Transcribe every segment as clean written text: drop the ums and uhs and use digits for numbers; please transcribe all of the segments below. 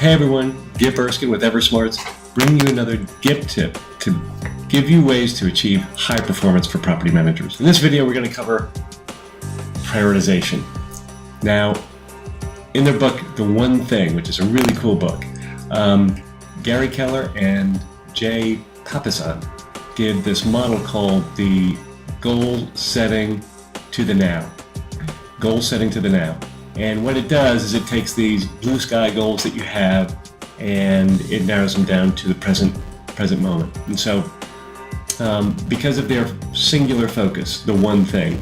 Hey everyone, Gip Erskine with Eversmarts, bringing you another Gip tip to give you ways to achieve high performance for property managers. In this video, we're going to cover prioritization. Now, in their book, The One Thing, which is a really cool book, Gary Keller and Jay Papasan give this model called the goal setting to the now. Goal setting to the now. And what it does is it takes these blue sky goals that you have and it narrows them down to the present moment. And so because of their singular focus, the one thing,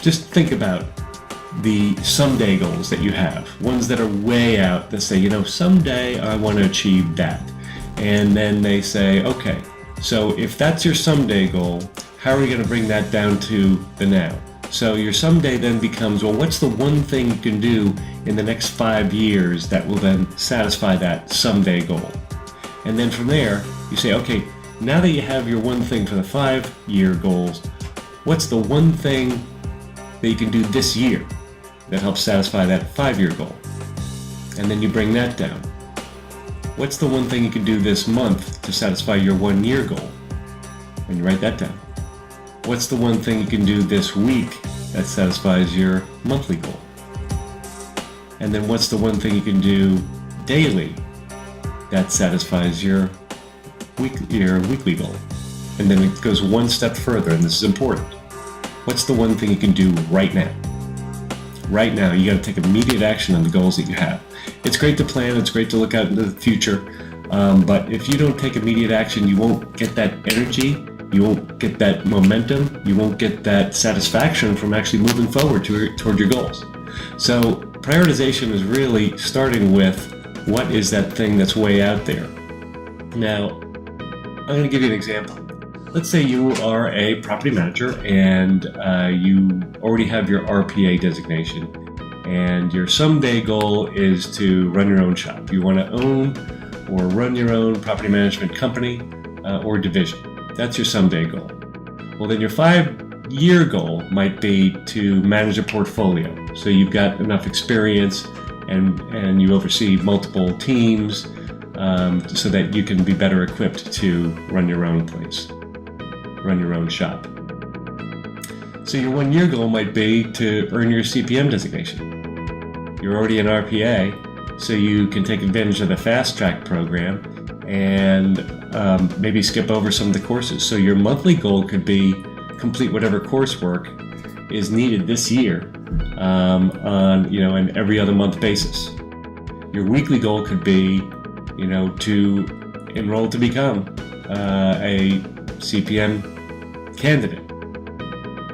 just think about the someday goals that you have, ones that are way out that say, someday I want to achieve that. And then they say, okay, so if that's your someday goal, how are we going to bring that down to the now? So your someday then becomes, well, what's the one thing you can do in the next 5 years that will then satisfy that someday goal? And then from there, you say, okay, now that you have your one thing for the 5-year goals, what's the one thing that you can do this year that helps satisfy that 5-year goal? And then you bring that down. What's the one thing you can do this month to satisfy your 1-year goal? And you write that down. What's the one thing you can do this week that satisfies your monthly goal? And then what's the one thing you can do daily that satisfies your weekly goal? And then it goes one step further, and this is important. What's the one thing you can do right now? Right now, you got to take immediate action on the goals that you have. It's great to plan, it's great to look out into the future, but if you don't take immediate action, you won't get that energy. You won't get that momentum, you won't get that satisfaction from actually moving forward toward your goals. So prioritization is really starting with what is that thing that's way out there. Now, I'm going to give you an example. Let's say you are a property manager and you already have your RPA designation and your someday goal is to run your own shop. You want to own or run your own property management company or division. That's your someday goal. Well, then your 5-year goal might be to manage a portfolio. So you've got enough experience and you oversee multiple teams so that you can be better equipped to run your own place, run your own shop. So your 1-year goal might be to earn your CCIM designation. You're already an RPA, so you can take advantage of the fast track program and maybe skip over some of the courses. So your monthly goal could be complete whatever coursework is needed this year on an every other month basis. Your weekly goal could be to enroll to become a CPM candidate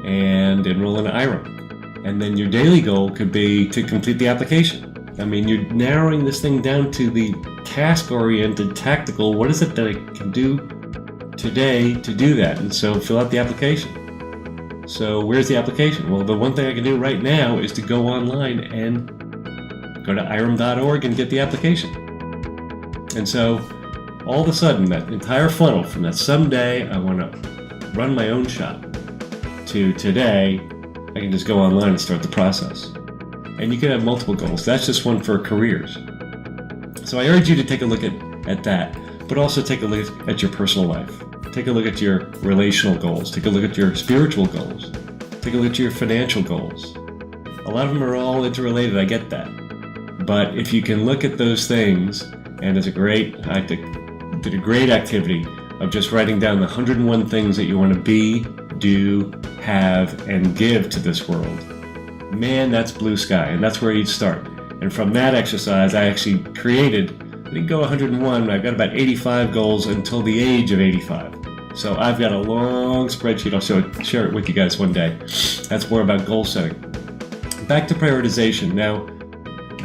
and enroll in IRM. And then your daily goal could be to complete the application. I mean, you're narrowing this thing down to the task-oriented, tactical, what is it that I can do today to do that? And so fill out the application. So where's the application? Well, the one thing I can do right now is to go online and go to IRM.org and get the application. And so all of a sudden, that entire funnel from that someday I want to run my own shop to today, I can just go online and start the process. And you can have multiple goals. That's just one for careers. So I urge you to take a look at that, but also take a look at your personal life. Take a look at your relational goals. Take a look at your spiritual goals. Take a look at your financial goals. A lot of them are all interrelated, I get that. But if you can look at those things, and I did a great activity of just writing down the 101 things that you want to be, do, have, and give to this world. Man, that's blue sky, and that's where you'd start. And from that exercise, I actually created, I didn't go 101, I've got about 85 goals until the age of 85. So I've got a long spreadsheet, I'll share it with you guys one day. That's more about goal setting. Back to prioritization. Now,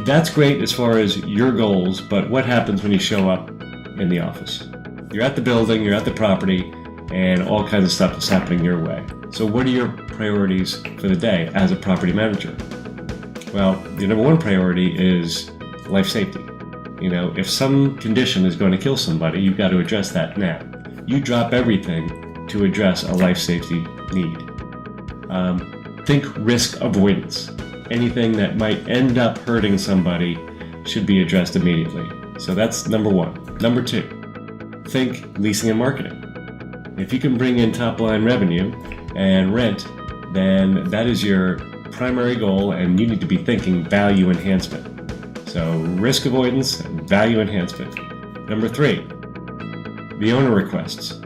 that's great as far as your goals, but what happens when you show up in the office? You're at the building, you're at the property, and all kinds of stuff is happening your way. So what are your priorities for the day as a property manager? Well, the number one priority is life safety. If some condition is going to kill somebody, you've got to address that now. You drop everything to address a life safety need. Think risk avoidance. Anything that might end up hurting somebody should be addressed immediately. So that's number one. Number two, think leasing and marketing. If you can bring in top line revenue and rent, then that is your primary goal, and you need to be thinking value enhancement. So risk avoidance and value enhancement. Number three, the owner requests.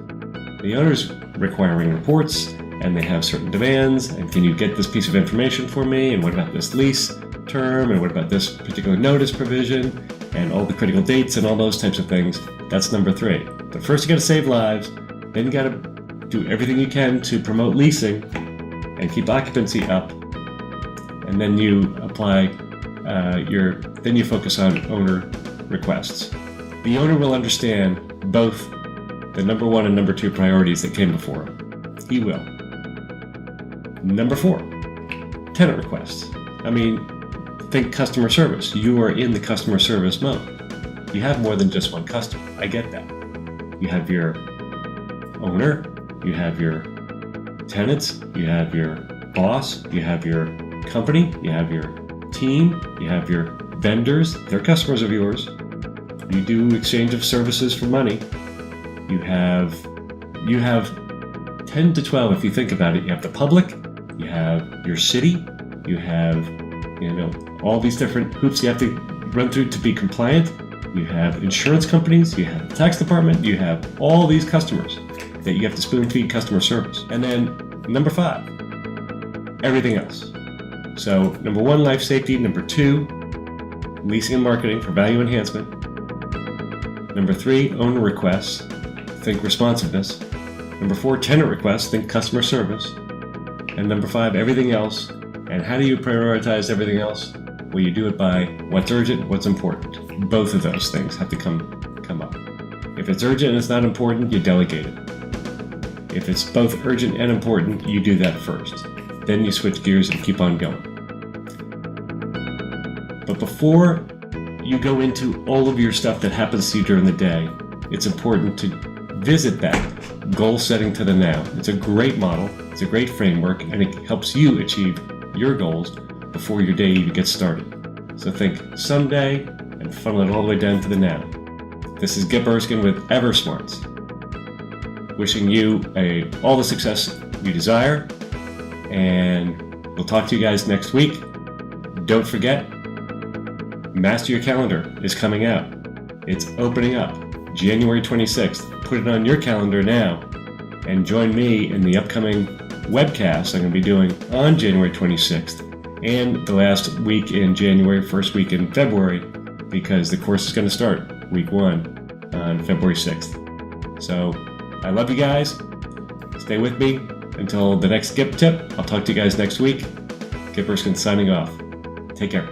The owner's requiring reports, and they have certain demands, and can you get this piece of information for me, and what about this lease term, and what about this particular notice provision, and all the critical dates and all those types of things. That's number three. But first you got to save lives, then you got to do everything you can to promote leasing and keep occupancy up, and then you apply then you focus on owner requests. The owner will understand both the number one and number two priorities that came before him. He will. Number four, tenant requests. Think customer service. You are in the customer service mode. You have more than just one customer. I get that. You have your owner, you have your tenants, you have your boss, you have your company, you have your team, you have your vendors. They're customers of yours. You do exchange of services for money. You have 10 to 12 if you think about it. You have the public, you have your city, you have all these different hoops you have to run through to be compliant. You have insurance companies, you have the tax department, you have all these customers that you have to spoon feed customer service. And then number five, everything else. So number one, life safety. Number two, leasing and marketing for value enhancement. Number three, owner requests. Think responsiveness. Number four, tenant requests. Think customer service. And number five, everything else. And how do you prioritize everything else? Well, you do it by what's urgent, what's important. Both of those things have to come up. If it's urgent and it's not important, you delegate it. If it's both urgent and important, you do that first. Then you switch gears and keep on going. But before you go into all of your stuff that happens to you during the day, it's important to visit that goal setting to the now. It's a great model, it's a great framework, and it helps you achieve your goals before your day even gets started. So think someday and funnel it all the way down to the now. This is Gip Erskine with Eversmarts, wishing you all the success you desire, and we'll talk to you guys next week. Don't forget, Master Your Calendar is coming out. It's opening up January 26th. Put it on your calendar now and join me in the upcoming webcast I'm going to be doing on January 26th and the last week in January, first week in February, because the course is going to start week 1 on February 6th. So I love you guys. Stay with me until the next Gip tip. I'll talk to you guys next week. Gip Erskine signing off. Take care.